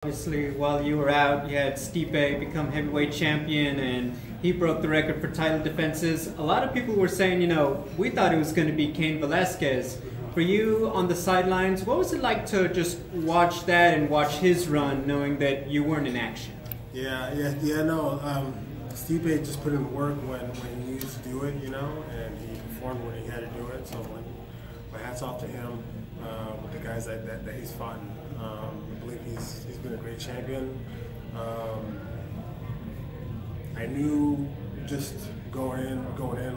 Obviously, while you were out, you had Stipe become heavyweight champion, and he broke the record for title defenses. A lot of people were saying, we thought it was going to be Cain Velasquez. For you on the sidelines, what was it like to just watch that and watch his run, knowing that you weren't in action? No. Stipe just put in the work when he needed to do it, and he performed when he had to do it. So my hats off to him with the guys that he's fought. I believe he's been a great champion. I knew just going in,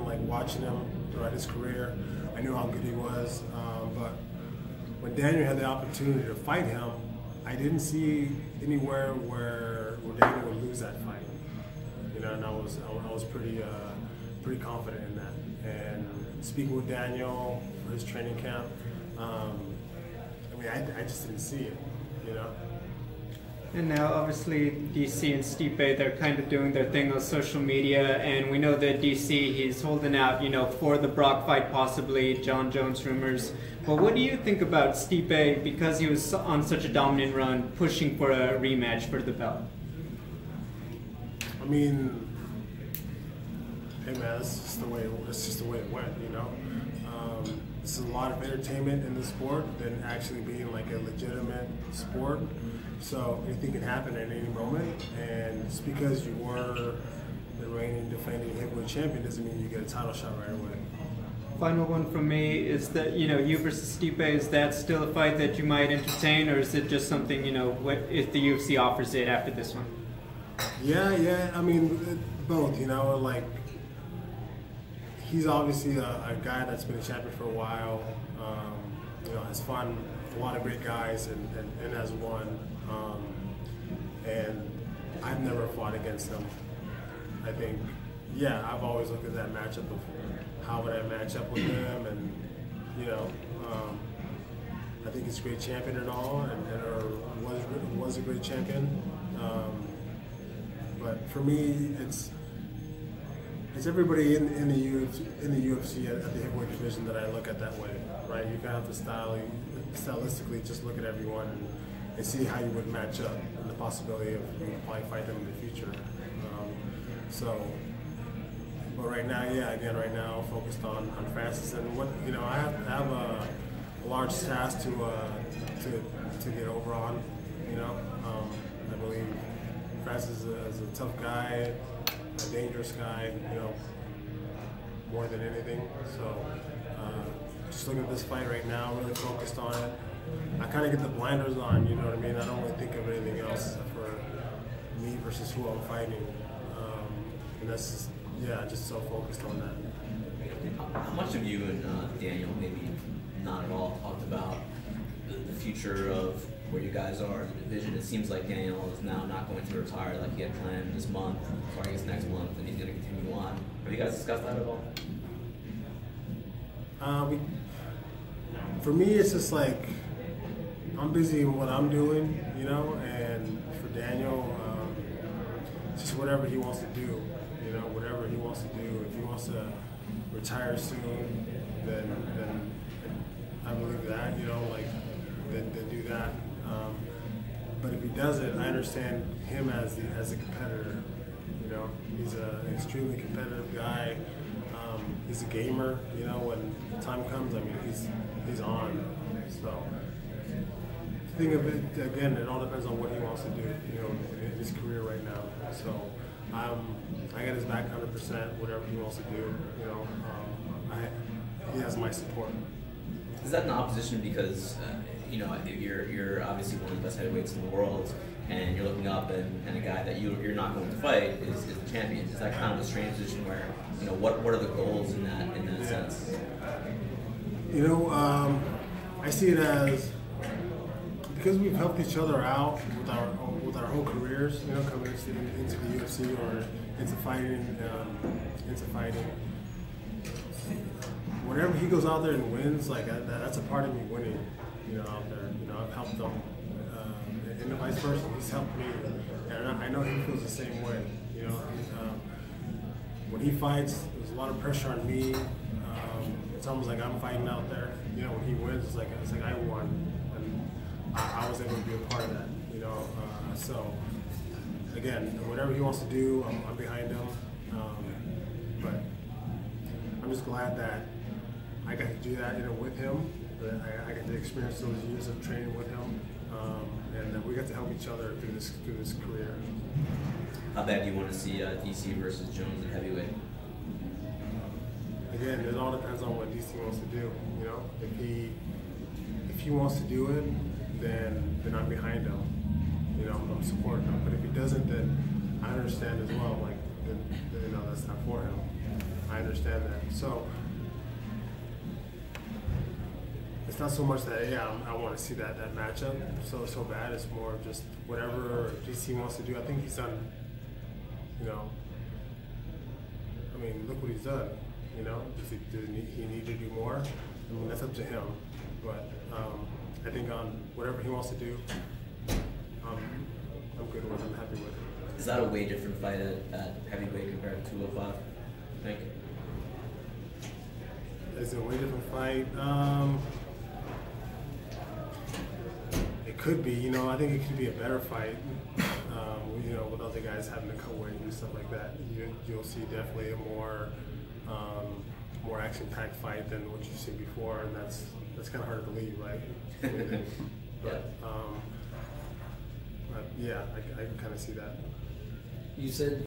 like watching him throughout his career, I knew how good he was. But when Daniel had the opportunity to fight him, I didn't see anywhere where Daniel would lose that fight. And I was pretty confident in that. And speaking with Daniel for his training camp, I just didn't see it, And now, obviously, DC and Stipe, they're kind of doing their thing on social media, and we know that DC, he's holding out, for the Brock fight, possibly, John Jones rumors. But what do you think about Stipe, because he was on such a dominant run, pushing for a rematch for the belt? Hey man, it's just the way it went, This is a lot of entertainment in the sport than actually being like a legitimate sport. So anything can happen at any moment, and just because you were the reigning defending heavyweight champion doesn't mean you get a title shot right away. Final one from me is that, you versus Stipe, is that still a fight that you might entertain, or is it just something, if the UFC offers it after this one? Yeah, both, he's obviously a guy that's been a champion for a while, has fought a lot of great guys and has won, and I've never fought against him. I think, I've always looked at that matchup of how would I match up with him, and, I think he's a great champion and all, and was a great champion. But for me, it's everybody in the UFC at the heavyweight division that I look at that way, right? You kind of have to stylistically just look at everyone and see how you would match up, and the possibility of you probably fight them in the future. But right now, right now, focused on Francis, and what I have a large task to get over on. I believe Francis is a tough guy, a dangerous guy, more than anything. So just looking at this fight right now, really focused on it. I kind of get the blinders on, you know what I mean? I don't really think of anything else except for me versus who I'm fighting. And that's just so focused on that. How much have you and Daniel, maybe not at all, talked about the future of where you guys are in the division? It seems like Daniel is now not going to retire like he had planned this month, or I guess next month, and he's going to continue on. Have you guys discussed that at all? For me, it's just like I'm busy in what I'm doing, and for Daniel, just whatever he wants to do, whatever he wants to do. If he wants to retire soon, then I believe that, then do that. But if he doesn't, I understand him as a competitor. He's an extremely competitive guy. He's a gamer. When time comes, he's on. So think of it again. It all depends on what he wants to do. In his career right now. So I got his back 100%. Whatever he wants to do. He has my support. Is that an opposition because you're obviously one of the best heavyweights in the world, and you're looking up and a guy that you're not going to fight is the champion? Is that kind of a strange position where what are the goals in that sense? I see it as because we've helped each other out with our whole careers, coming into the UFC or into fighting. Whenever he goes out there and wins, that's a part of me winning. Out there, I've helped him, and the vice versa. He's helped me, and I know he feels the same way. When he fights, there's a lot of pressure on me. It's almost like I'm fighting out there. When he wins, it's like I won, and I was able to be a part of that. So again, whatever he wants to do, I'm behind him. But I'm just glad that I got to do that, with him. That I got to experience those years of training with him, and that we got to help each other through this career. How bad do you want to see DC versus Jones at heavyweight? Again, it all depends on what DC wants to do. If he wants to do it, then I'm behind him. I'm supporting him. But if he doesn't, then I understand as well. Then that's not for him. I understand that. So it's not so much that I want to see that matchup so bad. It's more of just whatever DC wants to do. I think he's done. Look what he's done. Does he need to do more? That's up to him. But I think on whatever he wants to do, I'm good with. I'm happy with it. Is that a way different fight at heavyweight compared to 205? I think. Is it a way different fight? It could be. I think it could be a better fight. With other guys having to cut weight and stuff like that, you'll see definitely a more action-packed fight than what you've seen before, and that's kind of hard to believe, right? But yeah, I can kind of see that. You said